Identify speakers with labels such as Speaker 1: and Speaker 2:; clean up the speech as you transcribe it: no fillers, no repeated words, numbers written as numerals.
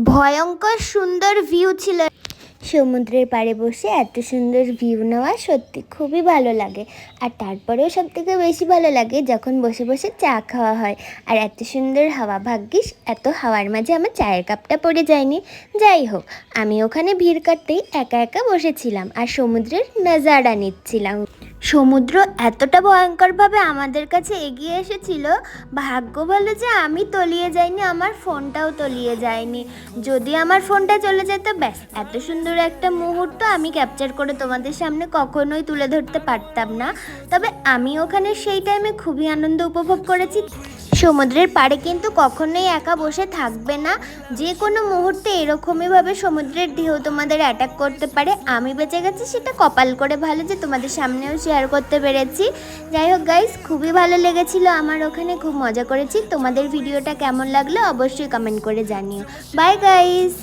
Speaker 1: ভয়ঙ্কর সুন্দর ভিউ ছিল। সমুদ্রের পাড়ে বসে এত সুন্দর ভিউ নেওয়া সত্যি খুবই ভালো লাগে। আর তারপরেও সবথেকে বেশি ভালো লাগে যখন বসে বসে চা খাওয়া হয় আর এত সুন্দর হাওয়া। ভাগ্যিস এত হাওয়ার মাঝে আমার চায়ের কাপটা পড়ে যায়নি। যাই হোক, আমি ওখানে ভিড় কাটতেই একা একা বসেছিলাম আর সমুদ্রের নজারা নিচ্ছিলাম। সমুদ্র এতটা ভয়ঙ্করভাবে আমাদের কাছে এগিয়ে এসেছিল, ভাগ্য ভালো যে আমি তলিয়ে যাইনি, আমার ফোনটাও তলিয়ে যায়নি। যদি আমার ফোনটা চলে যেত, ব্যাস এত সুন্দর একটা মুহূর্ত আমি ক্যাপচার করে তোমাদের সামনে কখনোই তুলে ধরতে পারতাম না। তবে আমি ওখানে সেই টাইমে খুবই আনন্দ উপভোগ করেছি। সমুদ্রের পাড়ে কিন্তু কখনোই একা বসে থাকবে না, যে কোনো মুহূর্তে এরকমইভাবে সমুদ্রের ঢেউ তোমাদের অ্যাটাক করতে পারে। আমি বেঁচে গেছি, সেটা কপাল করে ভালো যে তোমাদের সামনেও শেয়ার করতে পেরেছি। যাই হোক গাইস, খুবই ভালো লেগেছিল আমার ওখানে, খুব মজা করেছি। তোমাদের ভিডিওটা কেমন লাগলো অবশ্যই কমেন্ট করে জানিও। Bye guys.